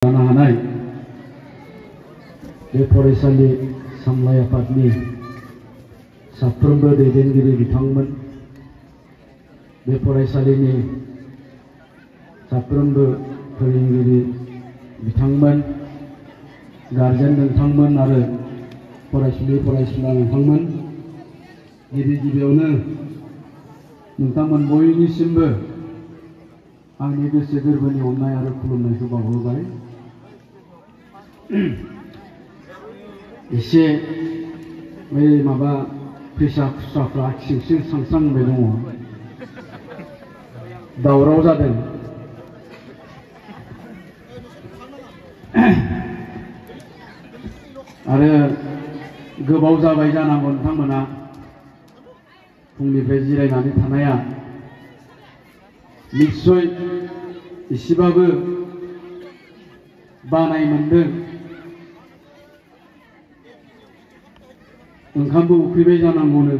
जानो हानाय बे फरायसालि सामलाय आफादनि साफ्रोमबो दैदेनगिरि बिथांमोन, बे फरायसालिनि साफ्रोमबो फोरोंगिरि बिथांमोन, गार्जेन नोंथांमोन आरो फरायसुलि फरायसुला नोंथांमोन, गिबियावनो नोंथांमोन बयनिसिमबो आंनि गोसो गोरबोनि अननाय आरो खुलुमनायखौ बावहरबाय। एसे बै माबा फैसा खुस्राफ्रा सिंसिं सांसांबाय दङ, दावराव जादों। आरो गोबाव जाबाय जानांगौ नोंथांमोना फुंनिफ्राय जिरायनानै थानाया। निश्चय एसेबाबो बानाय मोनदों। ओंखामबो उखैबाय जानांगौनो।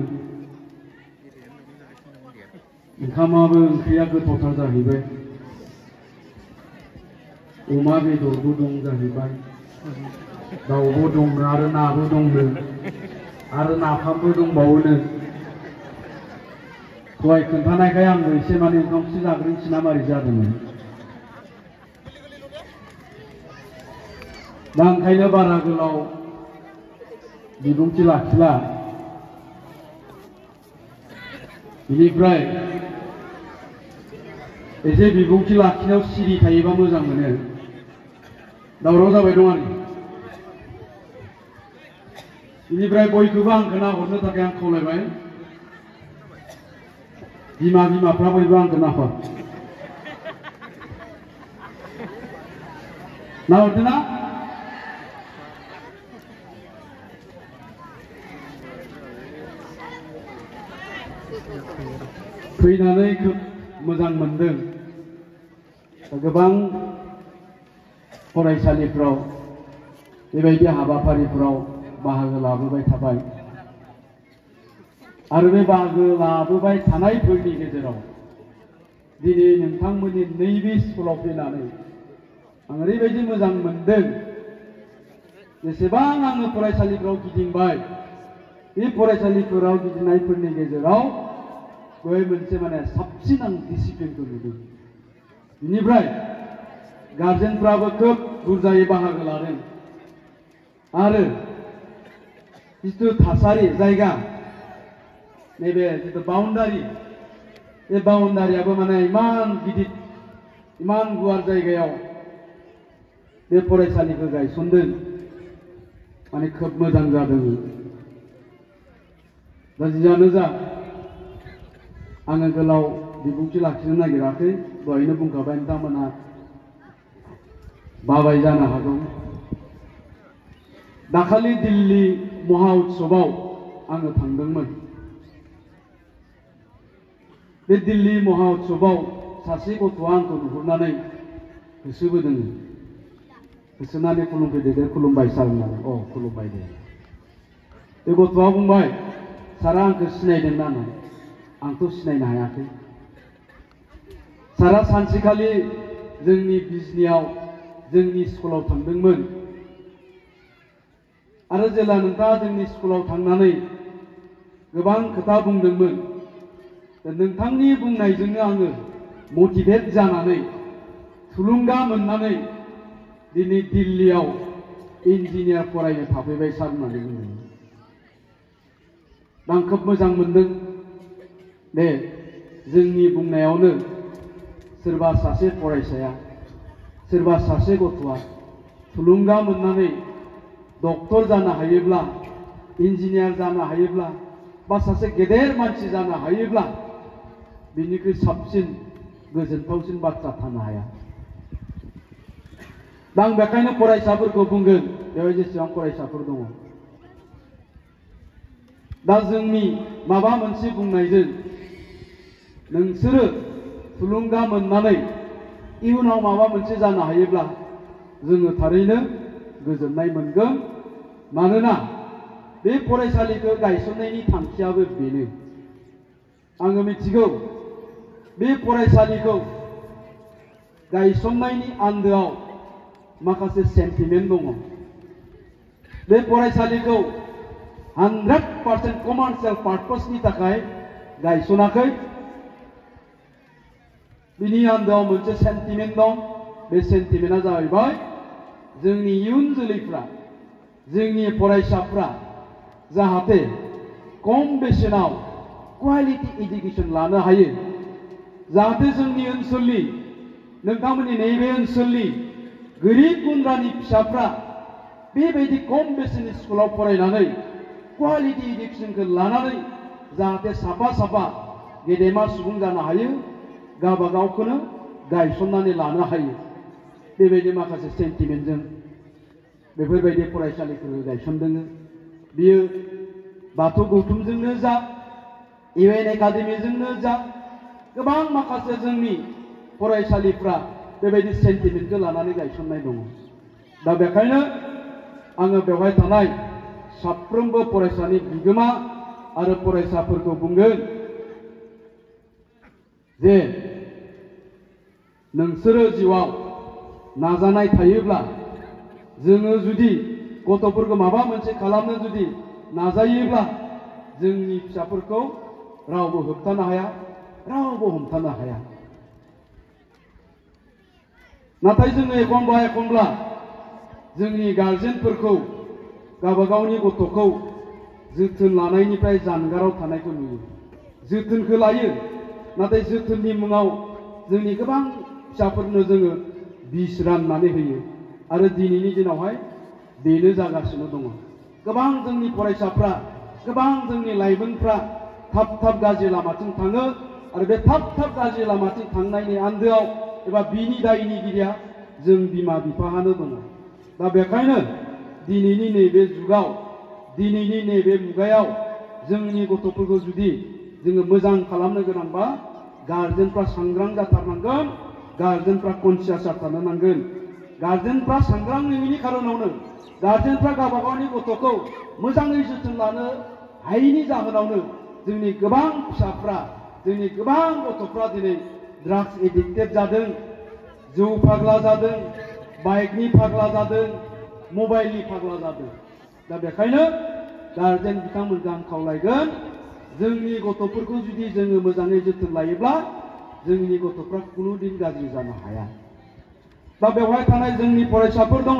ओंखामाबो ओंख्रिया गोथावथार जाहैबाय। अमा बेदरबो दं जाहैबाय, दाउबो दं आरो नाबो दंनो, आरो नाफामबो दंबावोनो। दहाय खोन्थानायखाय आंबो एसे माने ओंखामखौसो जाग्रोनोसै ना मारै जादोंमोन। दा ओंखायनो बारा गोलाव बिबुंथि लाखिला। बेनिफ्राय एसे बिबुंथि लाखिनायाव सिरि थायोबा मोजां मोनो। दावराव जाबाय दं आरो। बेनिफ्राय बयखौबो आं खोनाहरनो थाखाय आं खावलायबाय। बिमाफ्रा बयबो आंखौ नाहर। नाहरदो ना? फैनानै खोब मोजां मोनदों। गोबां फरायसालिफ्राव बेबायदि हाबाफारिफ्राव बाहागो लाबोबाय थाबाय। आरो बे बाहागो लाबोबाय थानायफोरनि गेजेराव दिनै नोंथांमोननि नैबे स्कुलाव फैनानै आं ओरैबायदि मोजां मोनदों। जेसेबां आङो फरायसालिफ्राव गिदिंबाय, बे फरायसालिफोराव गिदिंनायफोरनि गेजेराव बेवहाय मोनसे माने साबसिन आं डिसिप्लिनखौ नुदों। बेनिफ्राय गार्जेनफ्राबो खोब बुरजायै बाहागो लादों। आरो जिथु थासारि जायगा, नैबे जिथु बाउन्डारि, बे बाउन्डारियाबो माने इमान गिदिर, इमान गुवार जायगायाव बे फरायसालिखौ गायसनदों। माने खोब मोजां जादों। दा जियानो जा, आङो गोलाव बिबुंथि लाखिनो नागिराखै। दहायनो बुंखाबाय, नोंथांमोना बाबाय जानो हागौ। दाखालि दिल्ली महा उत्सवआव आङो थांदोंमोन। बे दिल्ली महा उत्सवआव सासे गथ'आ आंखौ नुहुरनानै होसोबोदों। होसोनानै खुलुमफैदो, दे खुलुमबाय सार होननानै। अ खुलुमबाय दे। बे गथ'आ बुंबाय, सारा आंखौ सिनायदों ना होननानै। आंथ' सिनायनो हायाखै। सारा सानसेखालि जोंनि बिजनियाव जोंनि स्कुलाव थांदोंमोन। आरो जेब्ला नोंथाङा जोंनि स्कुलाव थांनानै गोबां खोथा बुंदोंमोन, नोंथांनि बुंनायजोंनो आङो मटिभेट जानानै, थुलुंगा मोननानै दिनै दिल्लीयाव इन्जिनियार फरायनो थाफैबाय सार होननानै बुंदों। आं खोब मोजां मोनदों। दे जोंनि बुंनायावनो सोरबा सासे फरायसाया, सोरबा सासे गथ'आ थुलुंगा मोननानै डक्टर जानो हायोब्ला, इन्जिनियार जानो हायोब्ला, बा सासे गेदेर मानसि जानो हायोब्ला बिनिख्रुइ साबसिन गोजोनथावसिन बाथ्रा थानो हाया। दा आं बेखायनो फरायसाफोरखौ बुंगोन, बेवहाय जेसेबां फरायसाफोर दङ, दा जोंनि माबा मोनसे बुंनायजों नोंसोरो थुलुंगा मोननानै इयुनाव माबा मोनसे जानो हायोब्ला जोङो थारैनो गोजोननाय मोनगोन। मानोना बे फरायसालिखौ गायसननायनि थांखियाबो बेनो। आङो मिथिगौ बे फरायसालिखौ गायसननायनि आन्दोआव माखासे सेन्टिमेन्ट दङ बे फरायसालिखौ 100% कमार्शियल पार्पसनि थाखाय गायसनाखै बिनि आन्दोआव मोनसे सेन्टिमेन्ट दं बे सेन्टिमेन्टआ जाहैबाय जोंनि इयुन जोलैफ्रा जोंनि फरायसाफ्रा जाहाथे खम बेसेनाव क्वालिटी एजुकेशन लानो हायो जाहाथे जोंनि ओनसोलनि नोंथांमोननि नैबे ओनसोलनि गोरिब गुन्द्रानि फिसाफ्रा बेबायदि खम बेसेननि स्कुलाव फरायनानै क्वालिटी एजुकेशनखौ लानानै जाहाथे साफा साफा गेदेमा सुबुं जानो हायो गावबा गावखौनो गायसननानै लानो हायो बेबायदि माखासे सेन्टिमेन्टजों बेफोरबायदि फरायसालिखौ गायसनदों बियो बाथौ गौथुमजोंनो जा इउएन एकाडेमिजोंनो जा गोबां माखासे जोंनि फरायसालिफ्रा बेबायदि सेन्टिमेन्टखौ लानानै गायसननाय दङ दा बेखायनो आङो बेवहाय थानाय साफ्रोमबो फरायसानि बिगोमा आरो फरायसाफोरखौ बुंगोन जे नोंसोरो जिउआव नाजानाय थायोब्ला जोङो जुदि गथ'फोरखौ माबा मोनसे खालामनो जुदि नाजायोब्ला जोंनि फिसाफोरखौ रावबो होबथानो हाया रावबो हमथानो हाया नाथाय जोङो एखनब्ला जोंनि गार्जेनफोरखौ गावबा गावनि गथ'खौ जोथोन लानायनिफ्राय जानगाराव थानायखौ नुयो जोथोनखौ लायो नाथाय जोथोननि मुङाव जोंनि गोबां फिसाफोरनो जोङो बिस राननानै होयो आरो दिनैनि दिनावहाय बेनो जागासिनो दङ गोबां जोंनि फरायसाफ्रा गोबां जोंनि लाइमोनफ्रा थाब थाब गाज्रि लामाथिं थाङो आरो बे थाब थाब गाज्रि लामाथिं थांनायनि आन्दोआव एबा बिनि दायनिगिरिया जों बिमा बिफाहानो दङ दा बेखायनो दिनैनि नैबे जुगाव दिनैनि नैबे मुगायाव जोंनि गथ'फोरखौ जुदि जोङो मोजां खालामनो गोनांबा गार्जेनफ्रा सांग्रां जाथारनांगोन गार्जेनफ्रा कनसियास जाथारनो नांगोन गार्जेनफ्रा सांग्रां नङैनि खारनावनो गार्जेनफ्रा गावबा गावनि गथ'खौ मोजाङै जोथोन लानो हायैनि जाहोनावनो जोंनि गोबां फिसाफ्रा जोंनि गोबां गथ'फ्रा दिनै ड्राग्स एडिक्टेड जादों जौ फाग्ला जादों बाइकनि फाग्ला जादों मबाइलनि फाग्ला जादों दा बेखायनो गार्जेन बिथांमोनखौ आं खावलायगोन जोंनि गथ'फोरखौ जुदि जोङो मोजाङै जोथोन लायोब्ला जोंनि गथ'फ्रा कुनु दिन गाज्रि जानो हाया दा बेवहाय थानाय जोंनि फरायसाफोर दङ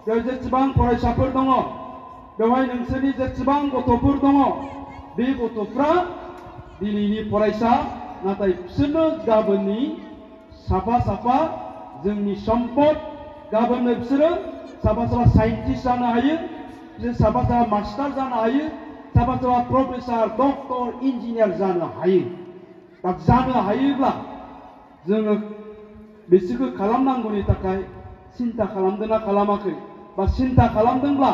बेयाव जेसेबां फरायसाफोर दङ बेवहाय नोंसोरनि जेसेबां गथ'फोर दङ बे गथ'फ्रा दिनैनि फरायसा नाथाय बिसोरनो गाबोननि साफा साफा जोंनि सम्पद गाबोननो बिसोरो साफा साफा साइन्टिस्ट जानो हायो बिसोर साफा साफा मास्टार जानो हायो साफा साफा प्रफेसर डक्टर इन्जिनियार जानो हायो दा जानो हायोब्ला जोङो बिसोरखौ खालामनांगौनि थाखाय सिन्था खालामदोंना खालामाखै बा सिन्था खालामदोंब्ला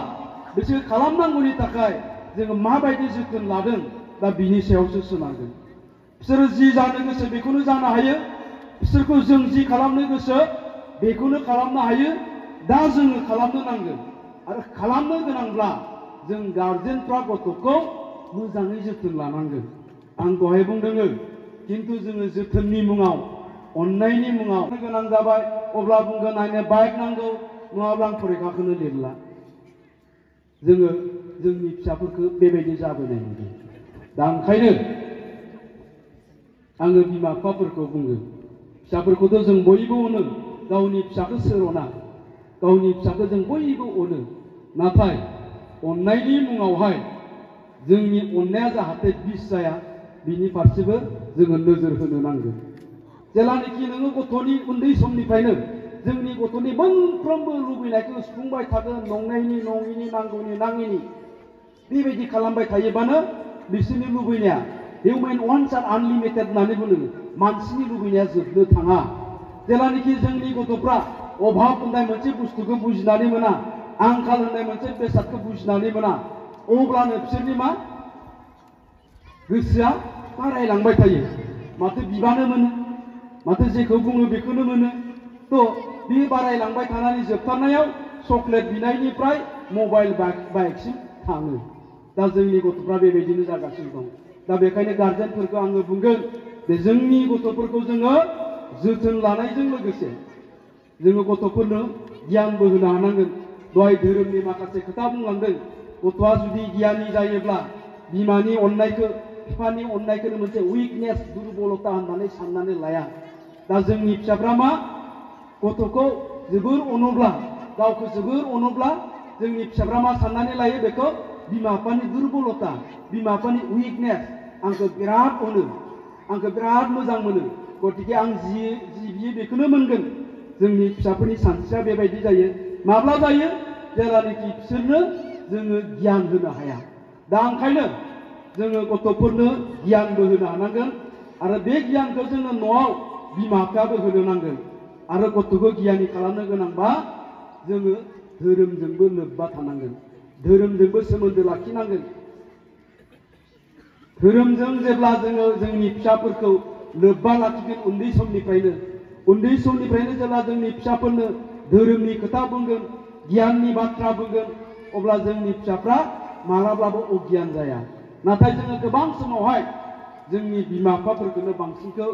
बिसोर खालामनांगौनि थाखाय जोङो माबायदि जोथोन लादों दा बिनि सायावसो सोनारगोन बिसोरो जि जानो गोसो बेखौनो जानो हायो बिसोरखौ जों जि खालामनो गोसो बेखौनो खालामनो हायो दा जोङो खालामनो नांगोन आरो खालामनो गोनांब्ला जों गार्जेनफ्रा गथ'खौ मोजाङै जोथोन लानांगोन आं दहाय बुंदों किन्तु जोङो जोथोननि मुङाव अननायनि मुङाव गोनां जाबाय अब्ला बुंगोन आंनो बाइक नांगौ नङाब्ला आं फरिखाखौनो लिरला जोङो जोंनि फिसाफोरखौ बेबायदि जाबोनाय नुदों दा ओंखायनो आङो बिमा बिफाफोरखौ बुङो फिसाफोरखौथ' जों बयबो अनो गावनि फिसाखौ सोर अना गावनि फिसाखौ जों बयबो अनो नाथाय अननायनि मुङावहाय जोंनि अननाया जाहाथे बिस जाया बिनि फारसेबो जोङो नोजोर होनो नांगोन जेलानोखि नोङो गथ'नि उन्दै समनिफ्रायनो जोंनि गथ'नि मोनफ्रोमबो लुबैनायखौ सुफुंबाय थागोन नंनायनि नङिनि नांगौनि नाङिनि बेबायदि खालामबाय थायोबानो बिसोरनि लुबैनाया हिउमेन वान्ट्स आर आनलिमिटेड होननानै बुङो मानसिनि लुबैनाया जोबनो थाङा जेलानोखि जोंनि गथ'फ्रा अभाब होननाय मोनसे बुस्थुखौ बुजिनानै मोना आंखाल होननाय मोनसे बेसादखौ बुजिनानै मोना अब्लानो बिसोरनि मा गोसोआ बारायलांबाय थायो माथो बिबानो मोनो माथो जेखौ बुङो बेखौनो मोनो थ' बे बारायलांबाय थानानै जोबथारनायाव चकलेट बिनायनिफ्राय मबाइल बाइकसिम थाङो दा जोंनि गथ'फ्रा बेबायदिनो जागासिनो दं दा बेखायनो गार्जेनफोरखौ आङो बुंगोन जे जोंनि गथ'फोरखौ जोङो जोथोन लानायजों लोगोसे जोङो गथ'फोरनो गियानबो होनो हानांगोन दहाय धोरोमनि माखासे खोथा बुंलांदों गथ'आ जुदि गियानि जायोब्ला बिमानि अननायखौ बिफानि अननायखौनो मोनसे उइकनेस दुरबलता होननानै साननानै लाया दा जोंनि फिसाफ्रा मा गथ'खौ जोबोर अनोब्ला गावखौ जोबोर अनोब्ला जोंनि फिसाफ्रा मा साननानै लायो बेखौ बिमा बिफानि दुरबलता बिमा बिफानि उइकनेस आंखौ बिराद अनो आंखौ बिराद मोजां मोनो गतिके आं जि बियो बेखौनो मोनगोन जोंनि फिसाफोरनि सानस्रिया बेबायदि जायो माब्ला जायो जेब्लानोखि बिसोरनो जोङो गियान होनो हाया दा ओंखायनो जोङो गथ'फोरनो गियानबो होनो हानांगोन आरो बे गियानखौ जोङो न'आव बिमा बिफायाबो होनो नांगोन आरो गथ'खौ गियानि खालामनो गोनांबा जोङो धोरोमजोंबो लोब्बा थानांगोन धोरोमजोंबो सोमोन्दो लाखिनांगोन धोरोमजों जेब्ला जोङो जोंनि फिसाफोरखौ लोब्बा लाखिगोन उन्दै समनिफ्रायनो जेब्ला जोंनि फिसाफोरनो धोरोमनि खोथा बुंगोन गियाननि बाथ्रा बुंगोन अब्ला जोंनि फिसाफ्रा मालाब्लाबो अगियान जाया नाथाय जोङो गोबां समावहाय जोंनि बिमा बिफाफोरखौनो बांसिनखौ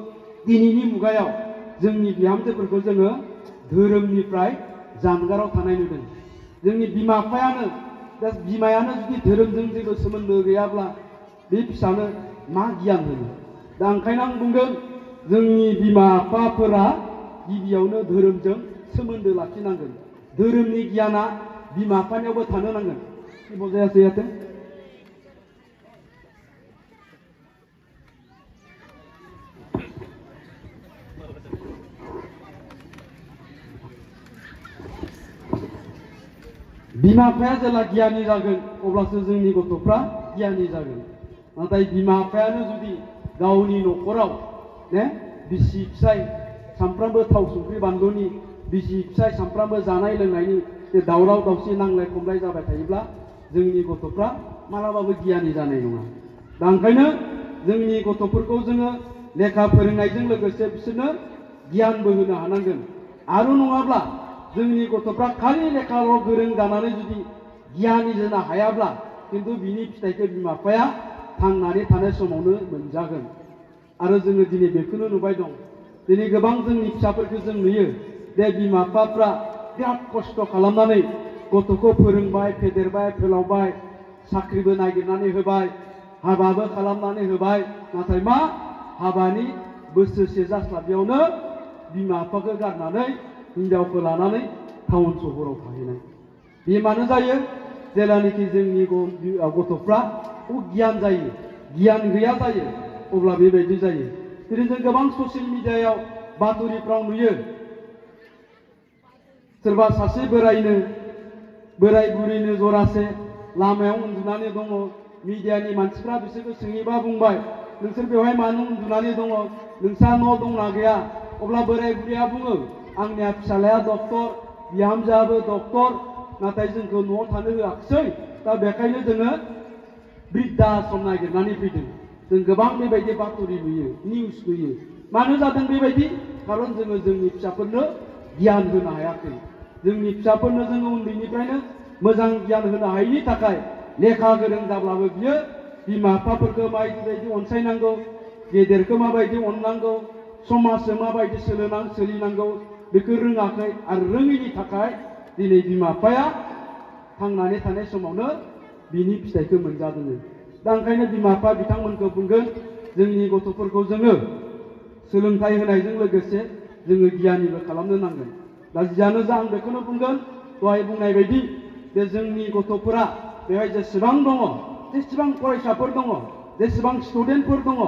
दिनैनि मुगायाव जोंनि बिहामजोफोरखौ जोङो धोरोमनिफ्राय जानगाराव थानाय नुदों जोंनि बिमा बिमायानो जुदि धोरोमजों जेबो सोमोन्दो गैयाब्ला बे फिसानो मा गियान होनो दा ओंखायनो आं बुंगोन जोंनि बिमा बिफाफोरा गिबियावनो धोरोमजों सोमोन्दो लाखिनांगोन धोरोमनि गियाना बिमा बिफानियावबो थानो नांगोन बजायासै जाथों बिमा बिफाया जेब्ला गियानि जागोन अब्लासो जोंनि गथ'फ्रा गियानि जागोन नाथाय बिमा बिफायानो जुदि गावनि न'खराव बिसि फिसाय सामफ्रामबो थाव संख्रि बानलुनि बिसि फिसाय सामफ्रामबो जानाय लोंनायनि दावराव दावसि नांलाय खमलाय जाबाय थायोब्ला जोंनि गथ'फ्रा मालाबाबो गियानि जानाय नङा दा ओंखायनो जोंनि गथ'फोरखौ जोङो लेखा फोरोंनायजों लोगोसे बिसोरनो गियानबो होनो हानांगोन आरो नङाब्ला जोंनि गथ'फ्रा खालि लेखाल' गोरों जानानै जुदि गियानि जानो हायाब्ला किन्तु बिनि फिथाइखौ बिमा बिफाया थांनानै थानाय समावनो मोनजागोन आरो जोङो दिनै बेखौनो नुबाय दं दिनै गोबां जोंनि फिसाफोरखौ जों नुयो बे बिमा बिफाफ्रा बिराद खस्थ' खालामनानै गथ'खौ फोरोंबाय फेदेरबाय फोलावबाय साख्रिबो नागिरनानै होबाय हाबाबो खालामनानै होबाय नाथाय मा हाबानि बोसोरसे जास्लाबियावनो बिमा बिफाखौ गारनानै हिनजावखौ लानानै टाउन सहराव थाहैनाय बे मानो जायो जेब्लानोखि जोंनि गथ'फ्रा गियान जायो गियान गैया जायो अब्ला बेबायदि जायो दिनै जों गोबां ससियेल मिडियायाव बातरिफ्राव नुयो सोरबा सासे बोराय बुरैनो जरासे लामायाव उन्दुनानै दङ मिडियानि मानसिफ्रा बिसोरखौ सोङैबा बुंबाय नोंसोर बेवहाय मानो उन्दुनानै दङ नोंसा न' दंना गैया अब्ला बोराय बुरैया बुङो आंनिया फिसालाया डक्टर बिहामजोआबो डक्टर नाथाय जोंखौ न'आव थानो होआखिसै दा बेखायनो जोङो बृद्धा आश्रम नागिरनानै फैदों जों गोबां बेबायदि बातरि नुयो निउस नुयो मानो जादों बेबायदि खारन जोङो जोंनि फिसाफोरनो गियान होनो हायाखै जोंनि फिसाफोरनो जोङो उन्दैनिफ्रायनो मोजां गियान होनो हायैनि थाखाय लेखा गोरों जाब्लाबो बियो बिमा बिफाफोरखौ माबायदि अनसायनांगौ गेदेरखौ माबायदि अननांगौ समाजजों माबायदि सोलिनांगौ बेखौ रोङाखै आरो रोङैनि थाखाय दिनै बिमा बिफाया थांनानै थानाय समावनो बिनि फिथाइखौ मोनजादों दा ओंखायनो बिमा बिफा बिथांमोनखौ बुंगोन जोंनि गथ'फोरखौ जोङो सोलोंथाइ होनायजों लोगोसे जोङो गियानिबो खालामनो नांगोन दा जियानो जा आं बेखौनो बुंगोन दहाय बुंनाय बायदि बे जोंनि गथ'फोरा बेवहाय जेसेबां दङ जेसेबां फरायसाफोर दङ जेसेबां स्टुडेन्टफोर दङ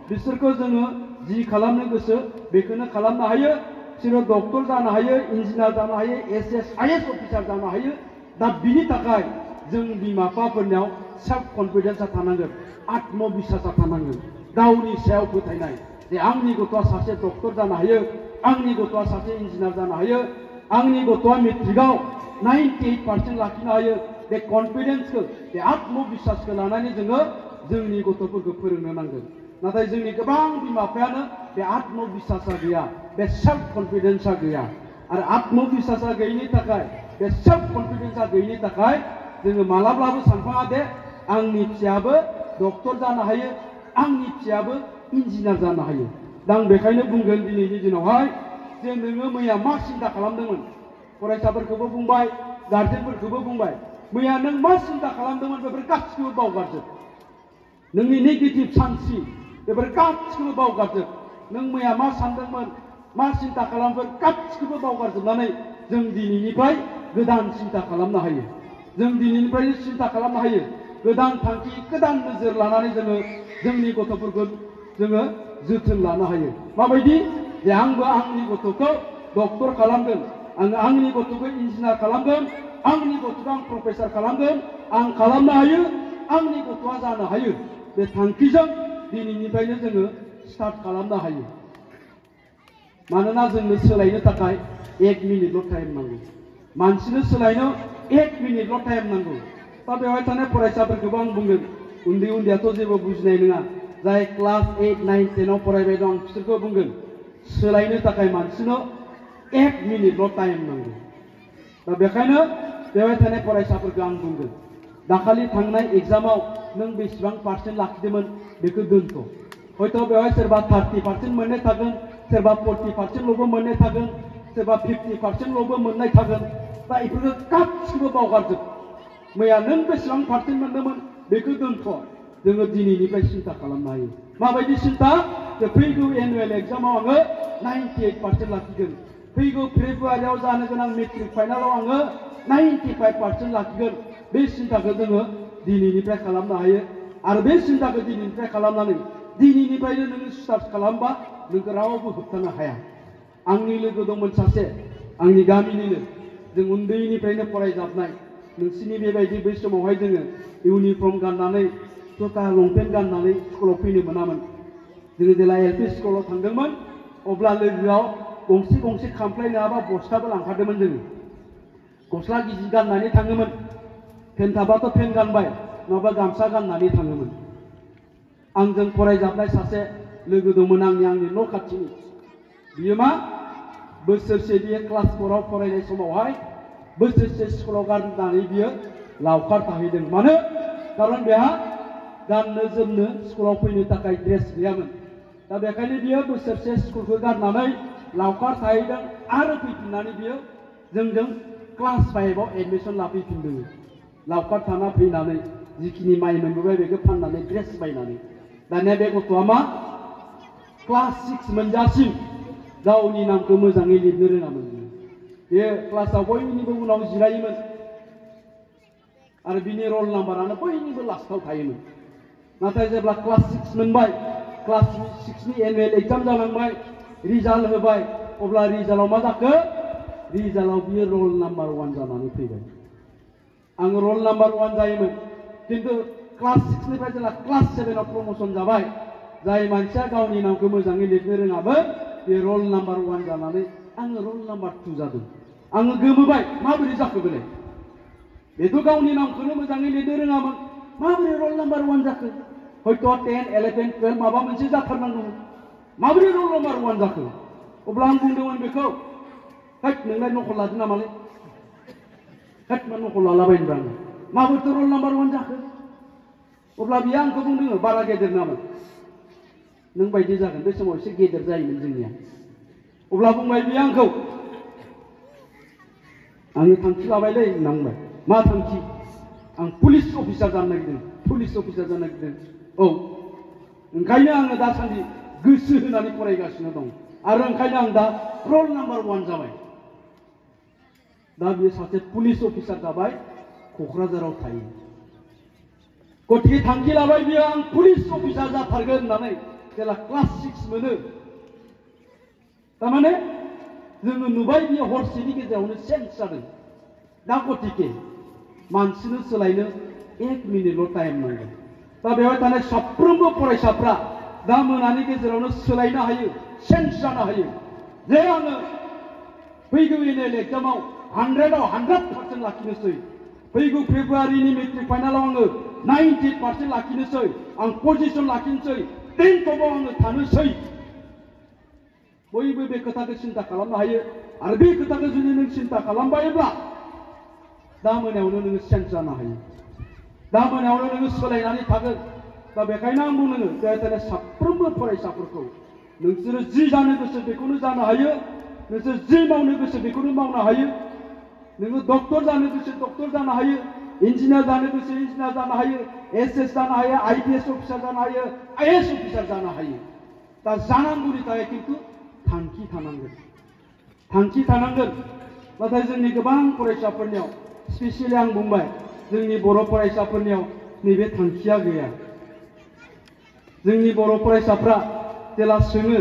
बिसोरखौ जोङो जि खालामनो गोसो बेखौनो खालामनो हायो बिसोरो डक्टर जानो हायो इन्जिनियार जानो हायो IAS अफिसार जानो हायो दा बिनि थाखाय जों बिमा बिफाफोरनियाव सेल्फ कनफिडेन्सआ थानांगोन आत्मबिश्वासआ थानांगोन गावनि सायाव फोथायनाय जे आंनि गथ'आ सासे डक्टर जानो हायो आंनि गथ'आ सासे इन्जिनियार जानो हायो आंनि गथ'आ मेट्रिकआव 98% लाखिनो हायो बे कनफिडेन्सखौ बे आत्मबिश्वासखौ लानानै जोङो जोंनि गथ'फोरखौ फोरोंनो नांगोन नाथाय जोंनि गोबां बिमा बिफायानो बे आत्मबिश्वासआ गैया बे सेल्फ कनफिडेन्सआ गैया आरो आत्मबिश्वासआ गैयिनि थाखाय बे सेल्फ कनफिडेन्सआ गैयिनि थाखाय जोङो मालाब्लाबो सानफ्लाङा दे आंनि फिसायाबो डक्टर जानो हायो आंनि फिसायाबो इन्जिनियार जानो हायो दा आं बेखायनो बुंगोन दिनैनि दिनावहाय जे नोङो मैया मा सिन्था खालामदोंमोन फरायसाफोरखौबो बुंबाय गार्जेनफोरखौबो बुंबाय मैया नों मा सिन्था खालामदोंमोन बेफोर गासिखौबो बावगारजोब नोंनि नेगेटिभ सानस्रि बेफोर गासिखौबो बावगारजोब नों मैया मा सानदोंमोन मा सिन्था खालामफोर गासिखौबो बावगारजोबनानै जों दिनैनिफ्राय गोदान सिन्था खालामनो हायो जों दिनैनिफ्रायनो सिन्था खालामनो हायो गोदान थांखि गोदान नोजोर लानानै जोङो जोंनि गथ'फोरखौ जोङो जोथोन लानो हायो माबायदि जे आंबो आंनि गथ'खौ डक्टर खालामगोन आं आंनि गथ'खौ इन्जिनियार खालामगोन आंनि गथ'खौ आं प्रफेसर खालामगोन आं खालामनो हायो आंनि गथ'आ जानो हायो बे थांखिजों दिनैनिफ्रायनो जोङो स्टार्ट खालामनो हायो मानोना जोंनो सोलायनो थाखाय 1 मिनिटल' टाइम नांगौ मानसिनो सोलायनो 1 मिनिटल' टाइम नांगौ दा बेवहाय थानाय फरायसाफोरखौबो आं बुंगोन उन्दै उन्दैयाथ' जेबो बुजिनाय नङा जाय क्लास 8, 9, 10 आव फरायबाय दं आं बिसोरखौ बुंगोन सोलायनो थाखाय मानसिनो 1 मिनिटल' टाइम नांगौ दा बेखायनो बेवहाय थानाय फरायसाफोरखौ आं बुंगोन दाखालि थांनाय एग्जामाव नों बेसेबां पार्सेन्ट लाखिदोंमोन बेखौ दोनथ' हयथ' बेवहाय सोरबा 30% मोननाय थागोन सोरबा 40%ल'बो मोननाय थागोन सोरबा 50%ल'बो मोननाय थागोन दा बेफोरखौ गासिखौबो बावगारजोब मैया नों बेसेबां पार्सेन्ट मोनदोंमोन बेखौ दोनथ' जोङो दिनैनिफ्राय सिन्था खालामनो हायो माबायदि सिन्था जे फैगौ एनुवेल एग्जामाव आङो 98% लाखिगोन फैगौ फेब्रुवारियाव जानो गोनां मेट्रिक फाइनालाव आङो 95% लाखिगोन बे सिन्ताखौ जोङो दिनैनिफ्राय खालामनो हायो आरो बे सिन्ताखौ दिनैनिफ्राय खालामनानै दिनैनिफ्रायनो नोङो स्टार्ट खालामबा नोंखौ रावबो होबथानो हाया आंनि लोगो दंमोन सासे आंनि गामिनिनो जों उन्दैनिफ्रायनो फरायजाबनाय नोंसिनि बेबायदि बै समावहाय जोङो इउनिफर्म गाननानै जुथा लंपेन्ट गाननानै स्कुलाव फैनो मोनामोन जोङो जेला एलपि स्कुलाव थांदोंमोन अब्ला लोगोआव गंसे गंसे खामफ्लाय नङाबा बस्थाबो लांफादोंमोन जोङो गस्ला गिजि गाननानै थाङोमोन फेन थाबाथ' फेन गानबाय नङाबा गामसा गाननानै थाङोमोन आंजों फरायजाबनाय सासे लोगो दंमोन आंनि न' खाथिनि बियो मा बोसोरसे बियो क्लास 4आव फरायनाय समावहाय बोसोरसे स्कुलाव गारनानै बियो लावखार थाहैदों मानो खारन बेहा गाननो जोमनो स्कुलाव फैनो थाखाय ड्रेस गैयामोन दा बेखायनो बियो बोसोरसे स्कुलखौ गारनानै लावखार थाहैदों आरो फैफिननानै बियो जोंजों क्लास 5आव एडमिसन लाफैफिनदों लावखार थाना फैनानै जिखिनि माइ मोनबोबाय बेखौ फाननानै ड्रेस बायनानै दानिया बे गथ'आ मा क्लास 6 मोनजासिम गावनि नामखौ मोजाङै लिरनो रोङामोन बे क्लासाव बयनिबो उनाव जिरायोमोन आरो बिनि रल नाम्बारानो बयनिबो लास्टआव थायोमोन नाथाय जेब्ला क्लास 6 मोनबाय क्लास 6नि एनुवेल एग्जाम जालांबाय रिजाल्ट होबाय अब्ला रिजाल्टआव मा जाखो रिजाल्टआव बियो रल नाम्बार 1 जानानै फैबाय आं रल नाम्बार 1 जायोमोन किन्तु क्लास 6निफ्राय जेब्ला क्लास 7आव प्रमोशन जाबाय जाय मानसिया गावनि नामखौ मोजाङै लिरनो रोङामोन बे रल नाम्बार 1 जानानै आङो रल नाम्बार 2 जादों आङो गोमोबाय माबोरै जाखो बेलाय बेथ' गावनि नामखौनो मोजाङै लिरनो रोङामोन माबोरै रल नाम्बार 1 जाखो हयथ' 10, 11, 12 माबा मोनसे जाथारनांगौमोन माबोरै रल नाम्बार 1 जाखो अब्ला आं बुंदोंमोन बेखौ हैद नोंलाय नकल लादों नामालै हैद मा नकल लालाबायनो आङो माबोरैथ' रल नाम्बार 1 जाखो अब्ला बियो आंखौ बुंदों बारा गेदेर नामोन नों बायदि जागोन बे समाव एसे गेदेर जायोमोन जोंनिया अब्ला बुंबाय बियो आंखौ आङो थांखि लाबायलै होनना बुंबाय मा थांखि आं पुलिस अफिसार जानो नागिरदों पुलिस अफिसार जानो नागिरदों औ ओंखायनो आङो दासान्दि गोसो होनानै फरायगासिनो दं आरो ओंखायनो आं दा रल नाम्बार 1 जाबाय दा बियो सासे पुलिस अफिसार जाबाय क'क्राझाराव थायो गतिके थांखि लाबाय बियो आं पुलिस अफिसार जाथारगोन होननानै जेला क्लास 6 मोनो तारमाने जोङो नुबाय बियो हरसेनि गेजेरावनो चेन्ज जादों दा गतिके मानसिनो सोलायनो 1 मिनिटल' टाइम नांगौ दा बेवहाय थानाय साफ्रोमबो फरायसाफ्रा दा मोनानि गेजेरावनो सोलायनो हायो चेन्ज जानो हायो जे आङो फैगौ एनुवेल एग्जामाव 100आव 100% लाखिनोसै फैगौ फेब्रुवारिनि मेट्रिक फाइनालाव आङो 90% लाखिनोसै आं पजिशन लाखिनोसै 10th आव आङो थानोसै बयबो बे खोथाखौ सिन्था खालामनो हायो आरो बे खोथाखौ जुदि नों सिन्था खालामबायोब्ला दा मोनायावनो नोङो चेन्ज जानो हायो दा मोनायावनो नोङो सोलायनानै थागोन दा बेखायनो आं बुङो बेवहाय थानाय साफ्रोमबो फरायसाफोरखौ नोंसोरो जि जानो गोसो बेखौनो जानो हायो नोंसोर जि मावनो गोसो बेखौनो मावनो हायो नोङो डक्टर जानो गोसो डक्टर जानो हायो, इन्जिनियार जानो गोसो इन्जिनियार जानो हायो, एसएस जानो हायो, आईपीएस अफिसार जानो हायो, आईएएस अफिसार जानो हायो। दा जानांगौनि थाखाय खिन्थु थांखि थानांगोन, थांखि थानांगोन। नाथाय जोंनि गोबां फरायसाफोरनियाव स्पेसियेलि आं बुंबाय जोंनि बर' फरायसाफोरनियाव नैबे थांखिया गैया। जोंनि बर' फरायसाफ्रा जेला सोङो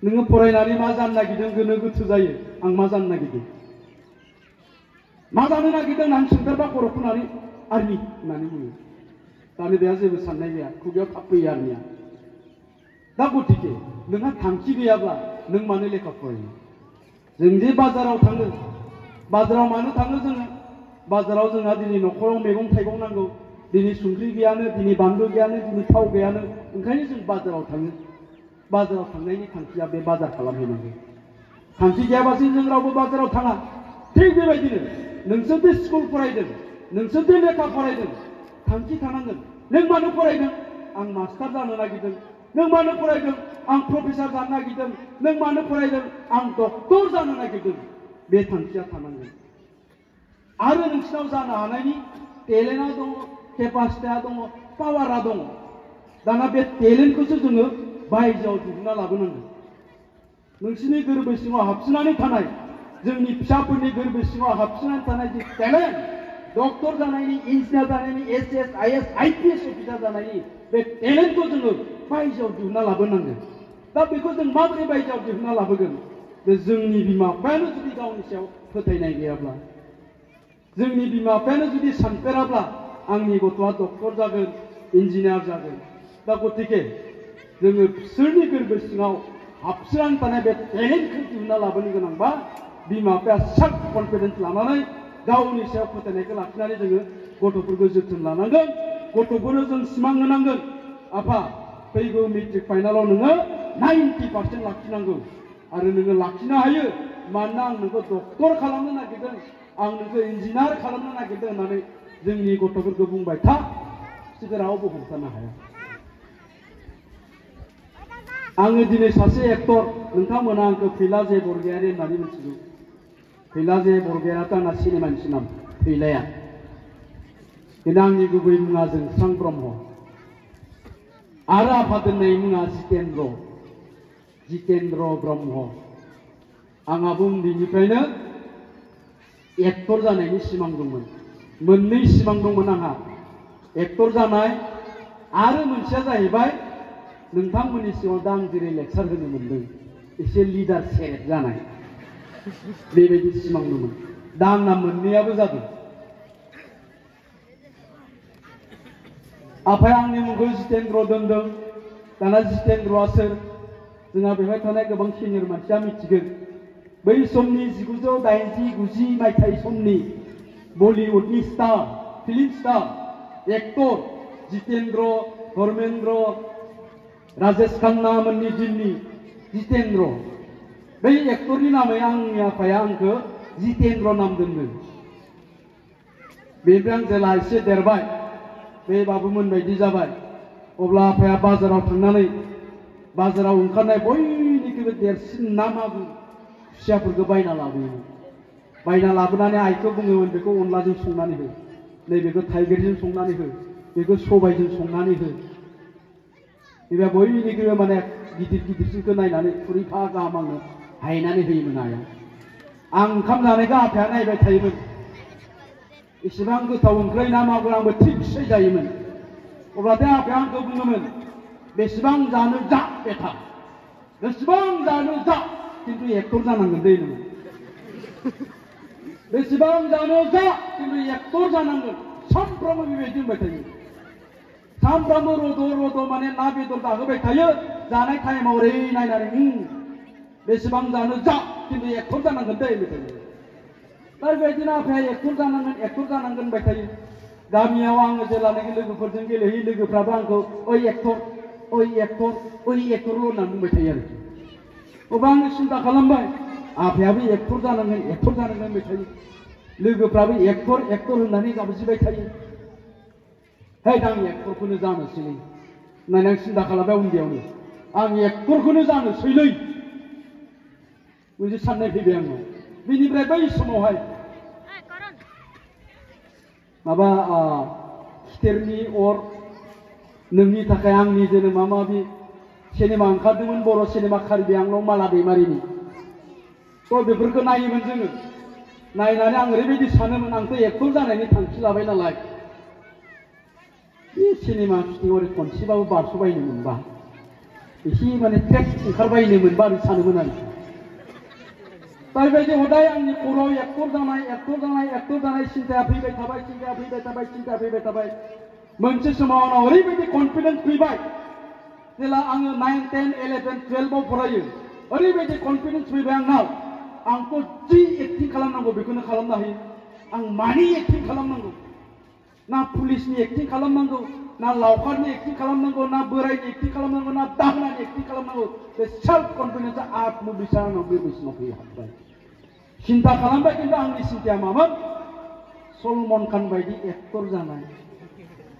नोङो फरायनानै मा जानो नागिरदों गोनो गोथो जायो। आं मा जानो नागिरदों, मा जानो नागिरदों होननानै सोंथारबा खर' खुनानै आर्मि होननानै बुङो। दानो बेहा जेबो साननाय गैया, खुगायाव थाब फैयो आर्मिया। दा गतिके नोंहा थांखि गैयाब्ला नों मानो लेखा फरायो? जों जे बाजाराव थाङो, बाजाराव मानो थाङो जोङो? बाजाराव जोंहा दिनै न'खराव मैगं थाइगं नांगौ, दिनै संख्रि गैयानो, दिनै बानलु गैयानो, दिनै थाव गैयानो, ओंखायनो जों बाजाराव थाङो। बाजाराव थांनायनि थांखिया बे बाजार खालामहैनांगौ। थांखि गैयाबासो जों रावबो बाजाराव थाङा। थिग बेबायदिनो नोंसोरदि स्कुल फरायदों, नोंसोरदि लेखा फरायदों, थांखि थानांगोन। नों मानो फरायदों? आं मास्टार जानो नागिरदों। नों मानो फरायदों? आं प्रफेसार जानो नागिरदों। नों मानो फरायदों? आं डक्टर जानो नागिरदों। बे थांखिया थानांगोन। आरो नोंसिनाव जानो हानायनि टेलेन्टआ दङ, केपासिटिया दङ, पावारा दङ। दाना बे टेलेन्टखौसो जोङो बायजोआव दिहुनना लाबोनांगोन। नोंसिनि गोरबो सिङाव हाबसिनानै थानाय, जोंनि फिसाफोरनि गोरबो सिङाव हाबसिनानै थानाय जि टेलेन्ट, डक्टर जानायनि, इन्जिनियार जानायनि, एसएस, आईएएस, आईपीएस अफिसार जानायनि बे टेलेन्टखौ जोङो बायजोआव दिहुनना लाबोनांगोन। दा बेखौ जों माबोरै बायजोआव दिहुनना लाबोगोन? बे जोंनि बिमा बिफायानो जुदि गावनि सायाव फोथायनाय गैयाब्ला, जोंनि बिमा बिफायानो जुदि सानफेराब्ला आंनि गथ'आ डक्टर जागोन, इन्जिनियार जागोन। दा गतिके जोङो बिसोरनि गोरबो सिङाव हाबसोनानै थानाय बे टेलेन्टखौ दिहुनना लाबोनो गोनांबा बिमा बिफाया सेल्फ कनफिडेन्स लानानै गावनि सायाव फोथायनायखौ लाखिनानै जोङो गथ'फोरखौ जोथोन लानांगोन। गथ'फोरनो जों सिमां होनांगोन, आफा फैगौ मेट्रिक फाइनालाव नोङो 90% लाखिनांगौ। आरो नोङो लाखिनो हायो, मानोना आं नोंखौ डक्टर खालामनो नागिरदों, आं नोंखौ इन्जिनियार खालामनो नागिरदों होननानै जोंनि गथ'फोरखौ बुंबाय था, बिसोरखौ रावबो हमथानो हाया। आङो दिनै सासे एक्टर, नोंथांमोना आंखौ फैलाजे बरगयारी होननानै मिथिगौ। फैलाजे बरगयारियाथ' आंना सिनेमानिसो नाम, फैलाया। खिन्थु आंनि गुबै मुङा जोंस्रां ब्रह्म। आरो आफा दोननाय मुङा जितेन्द्र, जितेन्द्र ब्रह्म। आंहाबो उन्दैनिफ्रायनो एक्टर जानायनि सिमां दंमोन। मोननै सिमां दंमोन आंहा, एक्टर जानाय आरो मोनसेया जाहैबाय नोंथांमोननि सिगाङाव दा आं जेरै लेक्सार होनो मोनदों, एसे लिडार सेलेक्ट जानाय, बेबायदि सिमां दंमोन। दा आंना मोननैयाबो जादों। आफाया आंनि मुंखौ जितेन्द्र दोनदों। दाना जितेन्द्रआ सोर? जोंहा बेवहाय थानाय गोबां सिनियर मानसिया मिथिगोन। बै समनि 1980-90 मायथाइ समनि बलिउडनि star, film star, actor Jitendra, Dharmendra, Rajesh Khanna मोननि दिननि जितेन्द्र। बै एक्टरनि नामै आंनि आफाया आंखौ जितेन्द्र नाम दोनदों। बेनिफ्राय आं जेला एसे देरबाय, बे बाबुमोन बायदि जाबाय, अब्ला आफाया बाजाराव थांनानै बाजाराव ओंखारनाय बयनिख्रुइबो देरसिन ना मागुर खुसियाफोरखौ बायना लाबोयोमोन। बायना लाबोनानै आइखौ बुङोमोन, बेखौ अनलाजों संनानै हो, नैबेखौ थाइगिरजों संनानै हो, बेखौ सबायजों संनानै हो। बेबा बयनिख्रुइबो माने गिदिर गिदिरसिनखौ नायनानै खुरैफा गाहाम आंनो हायनानै होयोमोन आइया। आं ओंखाम जानायखौ आफाया नायबाय थायोमोन। इसेबां गोथाव ओंख्रै ना मागुर आंबो थिगसे जायोमोन। अब्लाथाय आफाया आंखौ बुङोमोन, बेसेबां जानो जा बेटा, बेसेबां जानो जा, खिन्थु एक्टर जानांगोन दै नोङो। बेसेबां जानो जा, खिन्थु एक्टर जानांगोन। सानफ्रामबो बेबायदि बुंबाय थायो। सानफ्रामबो रद' माने ना बेदर जाहोबाय थायो। जानाय टाइमाव ओरै नायनानै बेसेबां जानो जा, खिन्थु एक्टर जानांगोन दै होनबाय थायो। दा बेबायदिनो आफाया एक्टर जानांगोन होनबाय थायो। गामियाव आङो जेलानाखि लोगोफोरजों गेलेहैयो, लोगोफ्राबो आंखौ ओइ एक्टर, ओइ एक्टर, ओइ एक्टरल' होननानै बुंबाय थायो आरोखि। अब्ला आङो सिन्था खालामबाय, आफायाबो एक्टर जानांगोन होनबाय थायो, लोगोफ्राबो एक्टर होननानै गाबज्रिबाय थायो। है आं एक्टरखौनो जानोसैलै होननानै आं सिन्था खालामबाय उन्दैयावनो। आं एक्टरखौनो जानोसैलै मोनसे साननाय फैबाय आंनाव। बिनिफ्राय बै समावहाय माबा खिथेरनि अर नोंनि थाखाय आंनि जोनोम माबा माबि सिनेमा ओंखारदोंमोन बर' सिनेमा कार्बि आंलं माला दैमारिनि थ' बेफोरखौ नायोमोन जोङो नायनानै आं ओरैबायदि सानोमोन आंथ' एक्टर जानायनि थांखि लाबाय नालाय बे सिनेमा शुटिंआव खनसेबाबो बारस'बायनो मोनबा एसे माने ट्रेक ओंखारबायनो मोनबा आं सानोमोन आरो दा बेबायदि हदाय आंनि खर'आव एक्टर जानाय सिन्थाया फैबाय थाबाय मोनसे समाव आंनाव ओरैबायदि कनफिडेन्स फैबाय जेला आङो 9, 10, 11, 12आव फरायो ओरैबायदि कनफिडेन्स फैबाय आंनाव आंखौ जि एक्टिं खालामनांगौ बेखौनो खालामनो हायो आं मानि एक्टिं खालामनांगौ ना पुलिसनि एक्टिं खालामनांगौ ना लावखारनि एक्टिं खालामनांगौ ना बोरायनि एक्टिं खालामनांगौ ना दाहोनानि एक्टिं खालामनांगौ बे सेल्फ कनफिडेन्सआ आत्मबिश्वास आंनाव बे बैसोआव फैहाबबाय सिन्था खालामबाय खिन्थु आंनि सिन्थाया मामोन सलमान खान बायदि एक्टर जानाय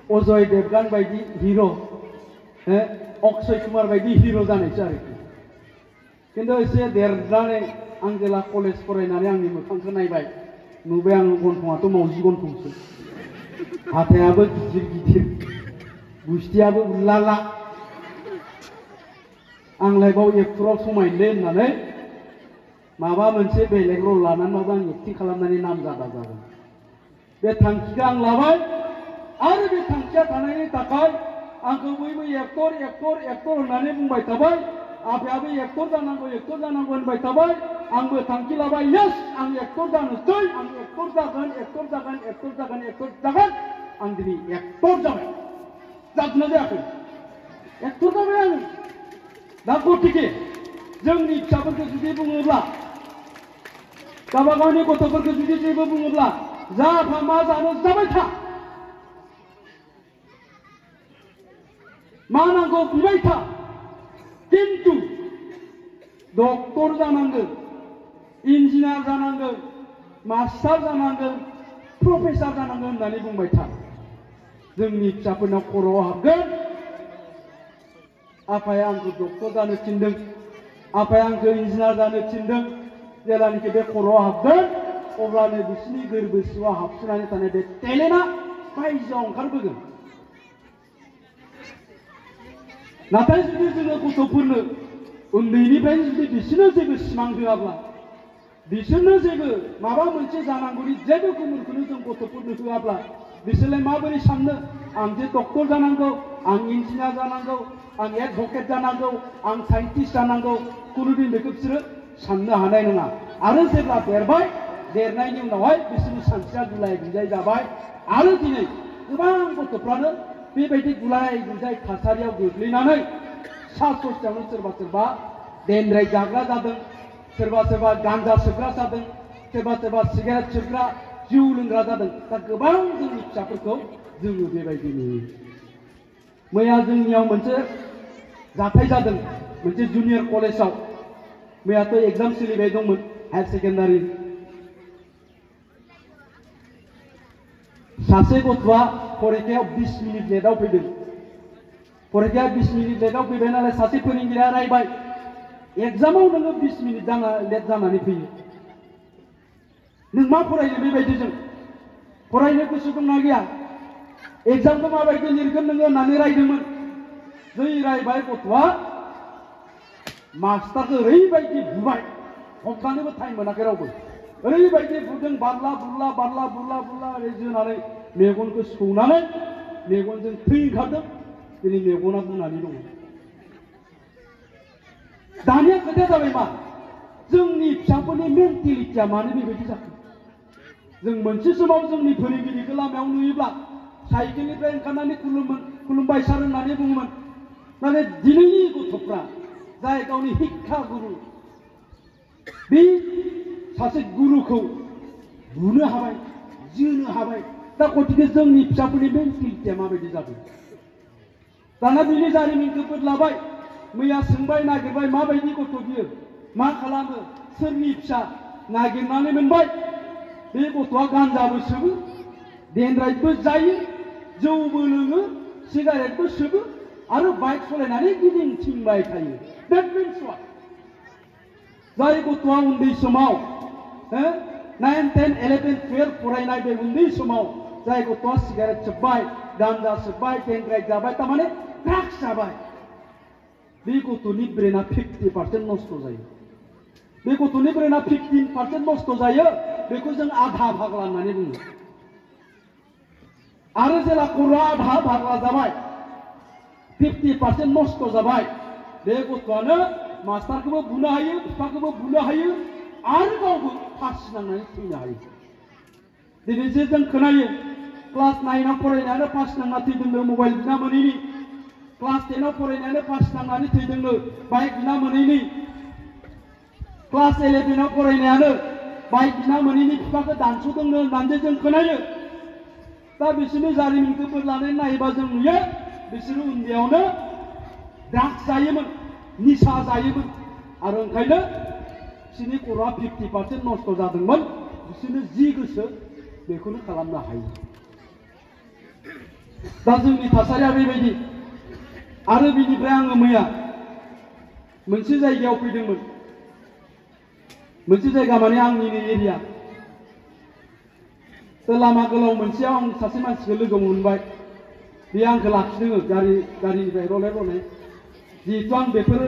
अजय देवगान बायदि हिरो अक्षय कुमार बायदि हिरो जानायसो आरोखि खिन्थु एसे देरनानै आं जेला कलेज फरायनानै आंनि मोखांखौ नायबाय नुबाय आं गन्थङाथ' मावजि गन्थंसो हाथायाबो गिदिर गुस्थियाबो उल्लाला आंलाय बाव एक्टराव समायनोलै होननानै माबा मोनसे बेलेग रल लानानैबाबो आं एक्टिं खालामनानै नाम जादा जागोन बे थांखिखौ आं लाबाय आरो बे थांखिया थानायनि थाखाय आंखौ बयबो एक्टर होननानै बुंबाय थाबाय आफायाबो एक्टर जानांगौ होनबाय थाबाय आंबो थांखि लाबाय यस आं एक्टर जानोसै आं एक्टर जागोन आं दिनै एक्टर जाबाय जादोंना जायाखै एक्टर जाबाय आङो दा गतिके जोंनि फिसाफोरखौ जुदि बुङोब्ला गावबा गावनि गथ'फोरखौ जुदि जेबो बुङोब्ला जाफा मा जानो जाबाय था मा नांगौ बिबाय था किन्तु डक्टर जानांगोन इन्जिनियार जानांगोन मास्टार जानांगोन प्रफेसार जानांगोन होननानै बुंबाय था जोंनि फिसाफोरनाव खर'आव हाबगोन आफाया आंखौ डक्टर जानो थिनदों आफाया आंखौ इन्जिनियार जानो थिनदों जेलानिखि बे खर'आव हाबगोन अब्लानो बिसोरनि गोरबो सिङाव हाबसोनानै थानाय बे टेलेन्टआ बायजोआव ओंखारबोगोन नाथाय जुदि जोङो गथ'फोरनो उन्दैनिफ्रायनो जुदि बिसोरनो जेबो सिमां होआब्ला बिसोरनो जेबो माबा मोनसे जानांगौनि जेबो गुमुरखौनो जों गथ'फोरनो होआब्ला बिसोरलाय माबोरै साननो आं जे डक्टर जानांगौ आं इन्जिनियार जानांगौ आं एडभकेट जानांगौ आं साइन्टिस्ट जानांगौ कुनुदिन बेखौ बिसोरो साननो हानाय नङा आरो जेब्ला देरबाय देरनायनि उनावहाय बिसोरनि सानस्रिया गुलाय गुजाय जाबाय आरो दिनै गोबां गथ'फ्रानो बेबायदि गुलाय गुजाय थासारियाव गोग्लैनानै सा ससेयावनो सोरबा देनद्राय जाग्रा जादों सोरबा गान्जा सोबग्रा जादों सोरबा सिगारेट सोबग्रा जिउ लोंग्रा जादों दा गोबां जोंनि फिसाफोरखौ जोङो बेबायदि नुयो मैया जोंनियाव मोनसे जाथाय जादों मोनसे जुनियर कलेजाव मैयाथ' एग्जाम सोलिबाय दंमोन हायार सेकेन्डारि सासे गथ'आ फरिखायाव 20 मिनिट लेटआव फैदों फरिखाया 20 मिनिट लेटआव फैबाय नालाय सासे फोरोंगिरिया रायबाय एग्जामाव नोङो 20 मिनिट लेट जानानै फैयो नों मा फरायनो बेबायदिजों फरायनो गोसो दंना गैया एग्जामखौ माबायदि लिरगोन नोङो होननानै रायदोंमोन जै रायबाय गथ'आ मास्टारखौ ओरैबायदि बुबाय हमथानोबो टाइम मोनाखै रावबो ओरैबायदि बुदों बारला बुरला ओरै जोनानै मेगनखौ सौनानै मेगनजों थै ओंखारदों दिनै मेगना बुंनानै दङ दानिया खोथाया जाबाय मा जोंनि फिसाफोरनि मेन्टेलिटिया मानो बेबायदि जाखो जों मोनसे समाव जोंनि फोरोंगिरिखौ लामायाव नुयोब्ला साइकेलनिफ्राय ओंखारनानै खुलुमबाय सार होननानै बुङोमोन नाथाय दिनैनि गथ'फ्रा जाय गावनि हिक्खा गुरु बे सासे गुरुखौ बुनो हाबाय जोनो हाबाय दा गतिके जोंनि फिसाफोरनि मेन्टेलिटिया माबायदि जादों दाना बिनि जारिमिनखौ बदलाबाय मैया सोंबाय नागिरबाय माबायदि गथ' बियो मा खालामो सोरनि फिसा नागिरनानै मोनबाय बे गथ'आ गान्जाबो सोबो देनद्राइटबो जायो जौबो लोङो सिगारेटबो सोबो आरो बाइक सालायनानै गिदिंथिंबाय थायो जाय गथ'आ उन्दै समाव 9, 10, 11, 12 फरायनाय बे उन्दै समाव जाय गथ'आ सिगारेट सोब्बाय गान्जा सोब्बाय गेंग्राय जाबाय थारमाने ड्राग्स जाबाय बे गथ'नि ब्रेना 50% नष्ट जायो बे गथ'नि ब्रेना 15% नष्ट जायो बेखौ जों आधा भागला होननानै बुङो आरो जेला खर'आ आधा भागला जाबाय 50% नष्ट जाबाय बे गथ'आनो मास्टारखौबो बुनो हायो बिफाखौबो बुनो हायो आरो गावबो फासि नांनानै थैनो हायो दिनै जे जों खोनायो क्लास 9 आव फरायनायानो फासि नांना थैदोंनो मबाइल बिना मोनैनि क्लास 10 आव फरायनायानो फासि नांनानै थैदोंनो बाइक बिना मोनैनि क्लास 11 आव फरायनायानो बाइक बिना मोनैनि बिफाखौ दानस'दोंनो होननानै जों खोनायो दा बिसोरनि जारिमिनखौ बोरलानानै नायोबा जों नुयो बिसोरो उन्दैयावनो ड्राग्स जायोमोन निसा जायोमोन आरो ओंखायनो बिसोरनि खर'आ 50% नष्ट जादोंमोन बिसोरनो जि गोसो बेखौनो खालामनो हायो दा जोंनि थासारिया बेबायदि आरो बिनिफ्राय आङो मैया मोनसे जायगायाव फैदोंमोन मोनसे जायगा माने आंनिनो एरिया लामा गोलाव मोनसेयाव आं सासे मानसिखौ लोगो मोनबाय बे आंखौ लाखिदों गारिनिफ्राय रले रले जिहेतु आं बेफोर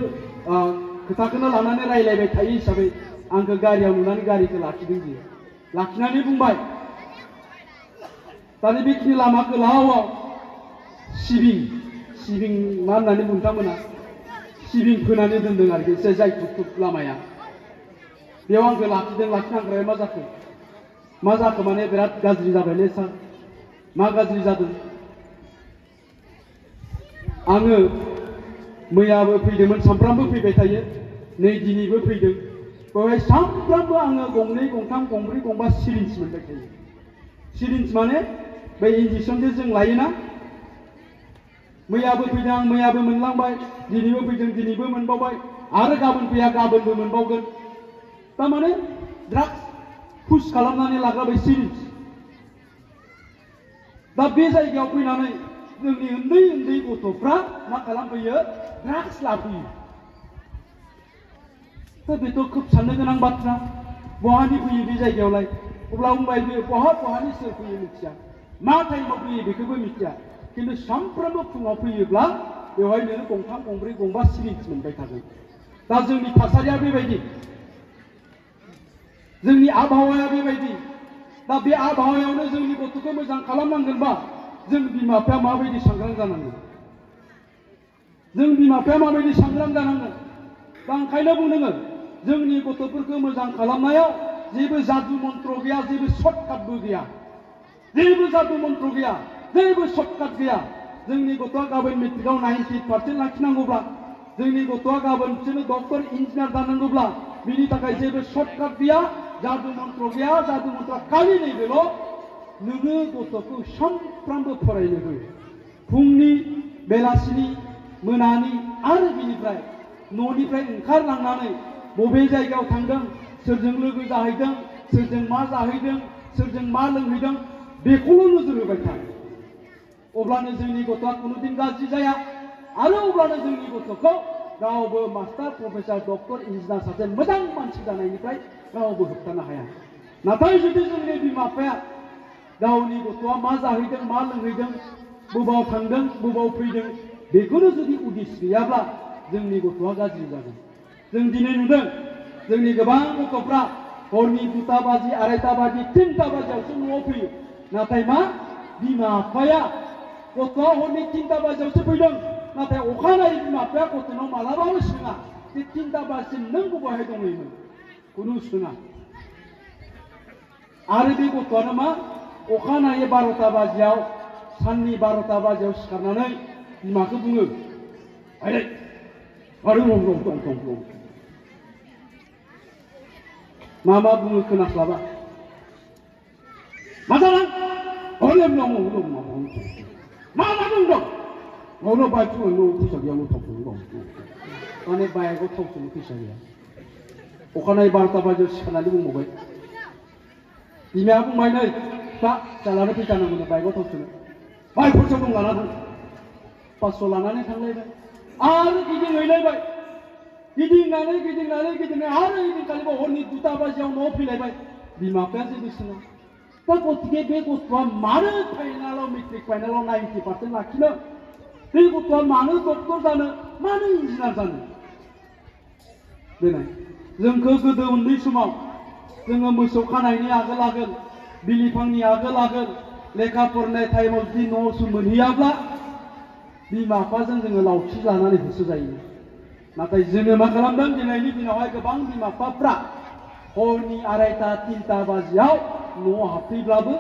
खोथाखौनो लानानै रायलायबाय थायो हिसाबै आंखौ गारियाव नुनानै गारिखौ लाखिदों बियो लाखिनानै बुंबाय दानि बेखिनि लामा गोलावाव सिबिं मा होननानै नोंथांमोना सिबिं फोनानै दोनदों आरोखि एसे जाय थुक लामाया बेयाव आंखौ लाखिदों लाखिनांग्राया मा जाखो माने बिराद गाज्रि जाबायलै सार मा गाज्रि जादों आङो मैयाबो फैदोंमोन सामफ्रामबो फैबाय थायो नै दिनैबो फैदों बेवहाय सामफ्रामबो आङो गंनै गंथाम गंब्रै गंबा सिरिन्ज मोनबाय थायो सिरिन्ज माने बै इन्जेक्सन जे जों लायोना मैयाबो फैदों आं मैयाबो मोनलांबाय दिनैबो फैदों दिनैबो मोनबावबाय आरो गाबोन फैया गाबोनबो मोनबावगोन तारमाने ड्राग्स पुश खालामनानै लाग्रा बै सिरिन्ज दा बे जायगायाव फैनानै जोंनि उन्दै उन्दै गथ'फ्रा मा खालामफैयो ड्राग्स लाफैयो दा बेथ' खोब साननो गोनां बाथ्रा बहानि फैयो बे जायगायावलाय अब्ला बुंबाय बे बहानि सोर फैयो मिथिया मा टाइमाव फैयो बेखौबो मिथिया खिन्थु सानफ्रोमबो फुङाव फैयोब्ला बेवहाय नोङो गंथाम गंब्रै गंबा सिरिन्ज मोनबाय थागोन दा जोंनि थासारिया बेबायदि जोंनि आबहावाया बेबायदि दा बे आबहावायावनो जोंनि गथ'खौ मोजां खालामनांगोनबा जों बिमा बिफाया माबायदि सांग्रां जानांगोन जों बिमा बिफाया माबायदि सांग्रां जानांगोन दा ओंखायनो बुंदों जोंनि गथ'फोरखौ मोजां खालामनायाव जेबो जादु मन्त्र गैया जेबो सर्टकाटबो गैया जेबो जादु मन्त्र गैया जेबो सर्टकाट गैया जोंनि गथ'आ गाबोन मेट्रिकआव 90% लाखिनांगौब्ला जोंनि गथ'आ गाबोन बिसोरनो डक्टर इन्जिनियार जानांगौब्ला बिनि थाखाय जेबो सर्टकाट गैया जादु मन्त्र गैया जादु मन्त्र खालि नैबेल' नोङो गथ'खौ सानफ्रामबो फरायनो हो फुंनि बेलासिनि मोनानि आरो बिनिफ्राय न'निफ्राय ओंखारलांनानै बबे जायगायाव थांदों सोरजों लोगो जाहैदों सोरजों मा जाहैदों सोरजों मा लोंहैदों बेखौल' नोजोर होबाय था अब्लानो जोंनि गथ'आ कुनुदिन गाज्रि जाया आरो अब्लानो जोंनि गथ'खौ गावबो मास्टार प्रफेसर डक्टर इन्जिनियार सासे मोजां मानसि जानायनिफ्राय रावबो होबथानो हाया नाथाय जुदि जोंनि बिमा बिफाया गावनि गथ'आ मा जाहैदों मा लोंहैदों बबाव थांदों बबाव फैदों बेखौनो जुदि उदिस गैयाब्ला जोंनि गथ'आ गाज्रि जागोन जों दिनै नुदों जोंनि गोबां गथ'फ्रा हरनि 2टा बाजि 2:30 बाजि 3टा बाजियावसो न'आव फैयो नाथाय मा बिमा बिफाया गथ'आ हरनि 3टा बाजियावसो फैदों नाथाय अखानायै बिमा बिफाया गथ'नाव मालाबाबो सोङा जे 3टा बाजिसिम नों बबेहाय दंहैयोमोन खुनु सोङा आरो बे गथ'आनो मा अखानायै 12टा बाजियाव साननि 12टा बाजियाव सिखारनानै बिमाखौ बुङो आरे आरो दं मा बुङो खोनास्लाबा मा जादों मा बुंदों न'नो बाइक न' फैसा गैया न' थाव सोनो दं माने बाइकआव थाव सोनो फैसा गैया अखानायै 12टा बाजियाव सिखारनानै बुंबावबाय बिमाया बुंबाय नै दा जालानो फैसा नांगौनो बाइकआव थाव सोनो बाइक खरसा दं लाना थां 500 लानानै थांलायबाय आरो गिदिंहैलायबाय गिदिंनानै आरो ओइदिनखालिबो हरनि 2टा बाजियाव न'आव फैलायबाय बिमा बिफाया जेबो सोङा दा गतिके बे गथ'आ मानो फाइनालाव मेट्रिक फाइनालाव 90% लाखिनो बे गथ'आ मानो डक्टर जानो मानो इन्जिनियार जानो देनाय जोंखौ गोदो उन्दै समाव जोङो मोसौ खानायनि आगोल आगोल बिलिफांनि आगोल आगोल लेखा फरायनाय टाइमाव जुदि न'आवसो मोनहैयाब्ला बिमा बिफाजों जोङो लावथि लानानै होसो जायो नाथाय जोङो मा खालामदों दिनैनि दिनावहाय गोबां बिमा बिफाफ्रा हरनि 2:30 3टा बाजियाव न'आव हाबफैब्लाबो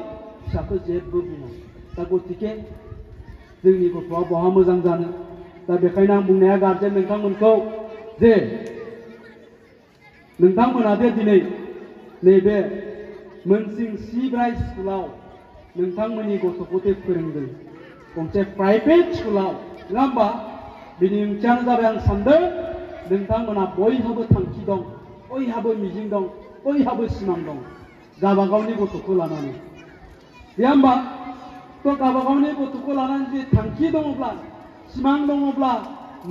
फिसाखौ जेबो बुङा दा गतिके जोंनि गथ'आ बहा मोजां जानो दा बेखायनो आं बुंनाया गारजेन नोंथांमोनखौ जे नोंथांमोना दे दिनै नैबे मोनसिं सिब्राइ स्कुलाव नोंथांमोननि गथ'खौ दे फोरोंदों गंसे प्राइभेट स्कुलाव नङा होमबा बिनि ओंथियानो जाबाय आं सानदों नोंथांमोना बयहाबो थांखि दं बयहाबो मिजिं दं बयहाबो सिमां दं गावबा गावनि गथ'खौ लानानै गैया होमबा थ' गावबा गावनि गथ'खौ लानानै जुदि थांखि दङब्ला सिमां दङब्ला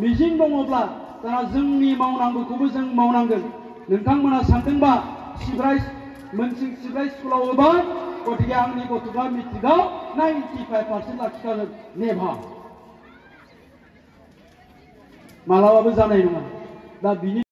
मिजिं दङब्ला दाना जोंनि मावनांगौखौबो जों मावनांगोन नोंथांमोना सानदोंबा मोनसिं सिब्राइ स्कुलाव होबाय गतिके आंनि गथ'आ मेट्रिकआव 95% लाखिखागोन नेभार मालाबाबो जानाय नङा दा बिनि